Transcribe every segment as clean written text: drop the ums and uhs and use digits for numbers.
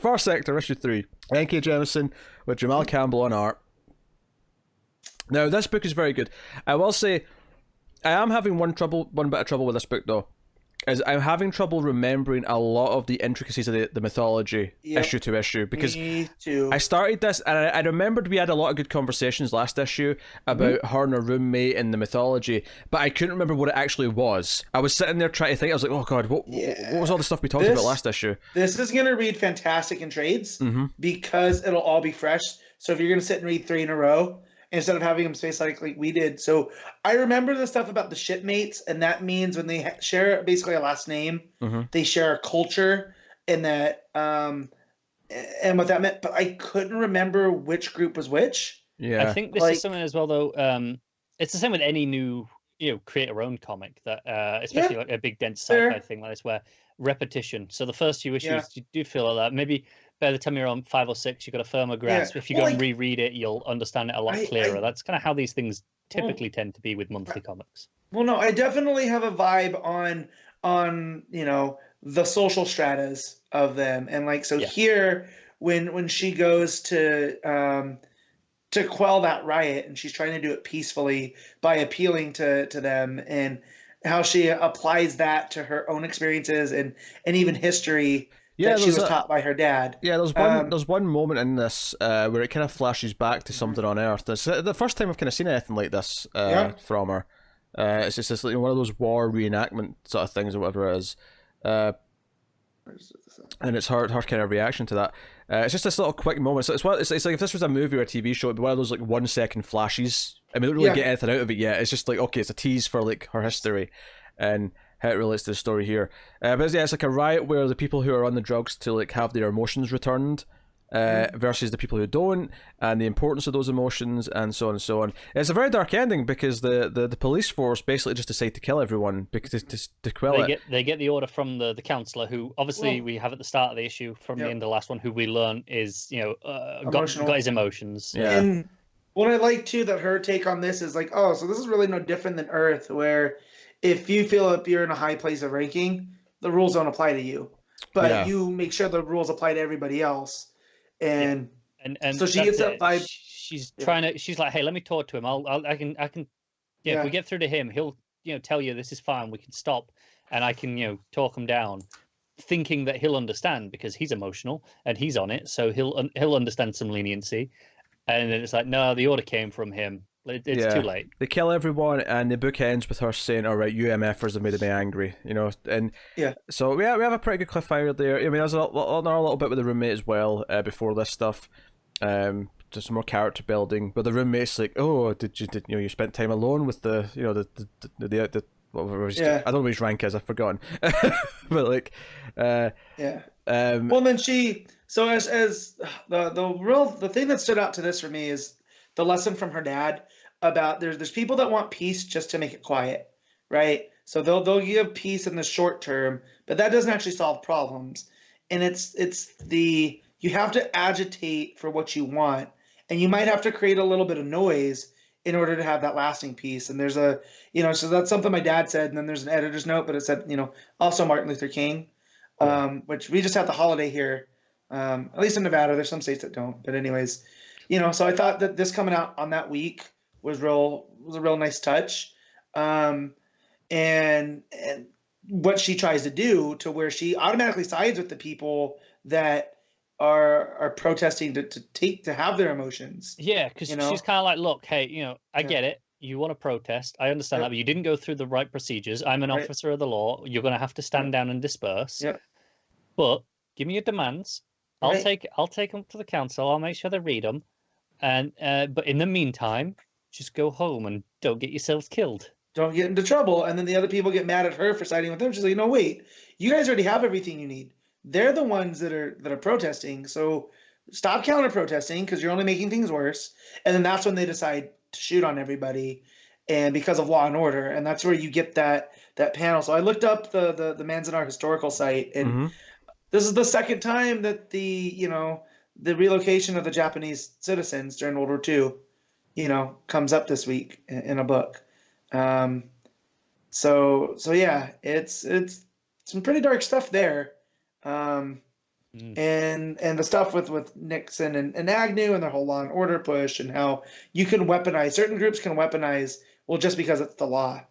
Far Sector, issue 3. N.K. Jemisin with Jamal Campbell on art. Now, this book is very good. I will say, I am having one bit of trouble with this book, though. Is I'm having trouble remembering a lot of the intricacies of the mythology issue to issue, because Me too. I started this and I remembered we had a lot of good conversations last issue about her and her roommate and the mythology, but I couldn't remember what it actually was. I was sitting there trying to think. I was like, oh god, what was all the stuff we talked about last issue? This is going to read fantastic in trades because it'll all be fresh. So if you're going to sit and read 3 in a row, instead of having them spaced like we did. So I remember the stuff about the shipmates, and that means when they share basically a last name, they share a culture, and that and what that meant. But I couldn't remember which group was which. Yeah, I think this is something as well, though. It's the same with any new, create your own comic that, especially like a big dense sci-fi thing like this, where repetition. So the first few issues, you do feel like that. Maybe by the time you're on 5 or 6, you've got a firmer grasp. If you go and reread it, you'll understand it a lot clearer. That's kind of how these things typically tend to be with monthly comics. Well, no, I definitely have a vibe on the social stratas of them, and here when she goes to quell that riot, and she's trying to do it peacefully by appealing to them, and how she applies that to her own experiences and even history. Yeah, she was taught by her dad. Yeah, there's one moment in this where it kind of flashes back to something on Earth. It's the first time I've kind of seen anything like this from her. It's just this, one of those war reenactment sort of things or whatever it is. And it's her kind of reaction to that. It's just this little quick moment. So it's like if this was a movie or a TV show, it'd be one of those 1 second flashes. I mean, we don't really get anything out of it yet. It's just like, okay, it's a tease for her history and how it relates to the story here. But it's like a riot where the people who are on the drugs to have their emotions returned versus the people who don't, and the importance of those emotions, and so on and so on. It's a very dark ending because the police force basically just decide to kill everyone because to quell it. They get the order from the counsellor, who obviously we have at the start of the issue from the end of the last one, who we learn is got his emotions. Yeah. And what I like too, that her take on this is so this is really no different than Earth, where if you feel like you're in a high place of ranking, the rules don't apply to you, but you make sure the rules apply to everybody else. And so she gets that vibe. She's trying to. She's like, hey, let me talk to him. I can. Yeah, if we get through to him, he'll tell you this is fine. We can stop, and I can talk him down, thinking that he'll understand because he's emotional and he's on it, so he'll understand some leniency. And then it's like, no, the order came from him. It's too late. They kill everyone, and the book ends with her saying, "All right, you MFers have made me angry," and So we have a pretty good cliffhanger there. I mean, there's a little bit with the roommate as well before this stuff. Just some more character building, but the roommate's like, "Oh, did you spent time alone with the whatever I don't know what his rank is. I've forgotten." But well, then she. So as the thing that stood out to this for me is the lesson from her dad about there's people that want peace just to make it quiet, right? So they'll give peace in the short term, but that doesn't actually solve problems. And you have to agitate for what you want, and you might have to create a little bit of noise in order to have that lasting peace. And there's so that's something my dad said, and then there's an editor's note, but it said, also Martin Luther King, which we just had the holiday here, at least in Nevada. There's some states that don't, but anyways, so I thought that this coming out on that week was a real nice touch. And what she tries to do to where she automatically sides with the people that are protesting to have their emotions. Yeah, because she's kind of like, look, hey, I get it. You want to protest. I understand that, but you didn't go through the right procedures. I'm an officer of the law. You're going to have to stand down and disperse. Yeah. But give me your demands. I'll take them to the council. I'll make sure they read them. And but in the meantime, just go home and don't get yourselves killed. Don't get into trouble. And then the other people get mad at her for siding with them. She's like, no, wait, you guys already have everything you need. They're the ones that are protesting. So stop counter protesting because you're only making things worse. And then that's when they decide to shoot on everybody, and because of Law and Order. And that's where you get that panel. So I looked up the Manzanar historical site, and this is the second time that the relocation of the Japanese citizens during World War II, comes up this week in a book. So yeah, it's some pretty dark stuff there. and the stuff with Nixon and Agnew and their whole Law and Order push, and how you can weaponize, certain groups can weaponize, well, just because it's the law.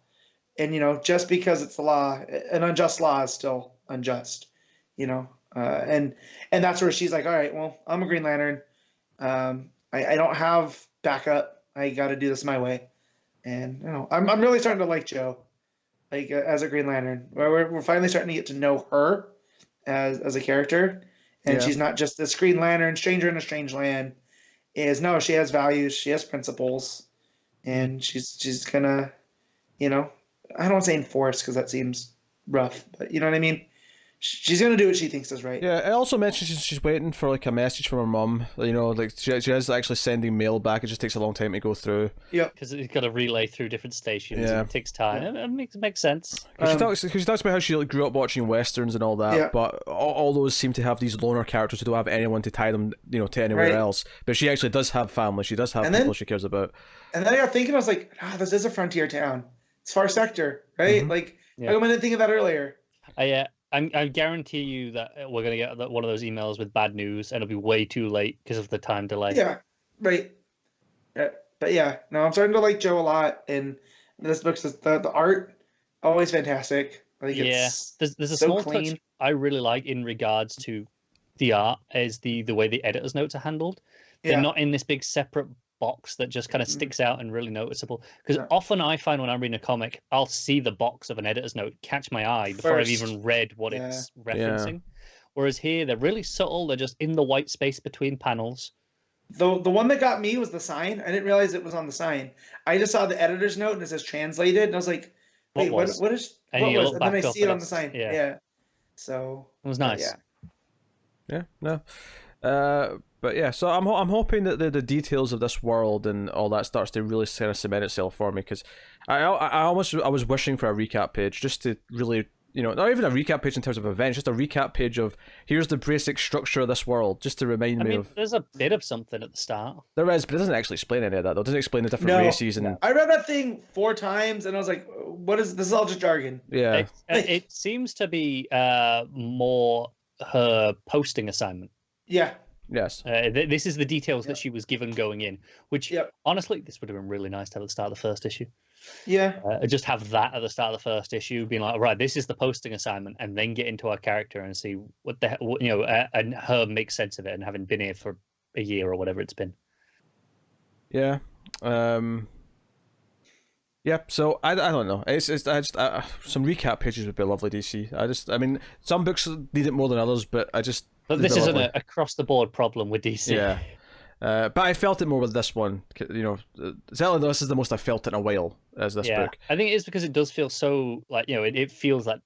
And, just because it's the law, an unjust law is still unjust, and that's where she's like, all right, well, I'm a Green Lantern. I don't have backup. I got to do this my way. And, I'm really starting to like Jo, like as a Green Lantern, where we're finally starting to get to know her as a character. And she's not just this Green Lantern, stranger in a strange land. No, she has values. She has principles. And she's going to, I don't want to say enforce because that seems rough, but you know what I mean? She's going to do what she thinks is right. Yeah, it also mentions she's waiting for like a message from her mum. Like she is actually sending mail back. It just takes a long time to go through. Yeah, because it's got to relay through different stations. Yeah, it takes time. Yeah. It makes sense. She talks about how she grew up watching westerns and all that. Yeah. But all those seem to have these loner characters who don't have anyone to tie them, to anywhere else. But she actually does have family. She does have people she cares about. And then I got thinking, I was like, this is a frontier town. It's Far Sector, right? Mm-hmm. Like, I didn't think of that earlier. I guarantee you that we're going to get one of those emails with bad news, and it'll be way too late because of the time delay. Yeah, right. Yeah. But yeah, no, I'm starting to like Jo a lot, and this book's the art always fantastic. Like, there's a small touch I really like in regards to the art is the way the editor's notes are handled. They're not in this big separate box that just kind of sticks out and really noticeable, because often I find when I'm reading a comic, I'll see the box of an editor's note catch my eye before I've even read what it's referencing. Whereas here they're really subtle. They're just in the white space between panels. The one that got me was the sign. I didn't realize it was on the sign. I just saw the editor's note and it says translated, and I was like, wait, what is and then I see it on the sign. So it was nice. But yeah, so I'm hoping that the details of this world and all that starts to really kind of cement itself for me, because I was wishing for a recap page just to really, not even a recap page in terms of events, just a recap page of here's the basic structure of this world, just to remind me of. There's a bit of something at the start. There is, but it doesn't actually explain any of that though. It doesn't explain the different races and. I read that thing 4 times and I was like, what is this? Is all just jargon. Yeah. It seems to be more her posting assignment. Yeah. Yes. This is the details that she was given going in, which honestly, this would have been really nice to have at the start of the first issue. Yeah. Just have that at the start of the first issue, being like, right, this is the posting assignment, and then get into our character and see what and her make sense of it, and having been here for a year or whatever it's been. Yeah. Yeah, so I don't know. It's some recap pages would be lovely, DC. I mean, some books need it more than others, but But this isn't an across-the-board problem with DC. Yeah. But I felt it more with this one. Certainly this is the most I felt in a while as this book. I think it is because it does feel so, like, it feels like,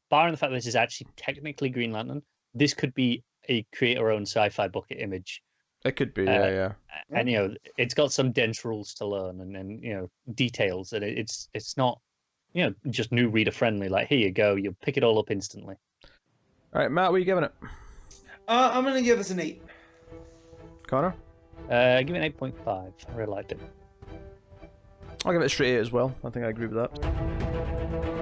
barring the fact that this is actually technically Green Lantern, this could be a creator-owned sci-fi book at Image. It could be, yeah. And, it's got some dense rules to learn and details. And it's not, just new reader-friendly. Like, here you go. You'll pick it all up instantly. All right, Matt, what are you giving it? I'm going to give this an 8. Connor? Give it an 8.5. I really liked it. I'll give it a straight 8 as well. I think I agree with that.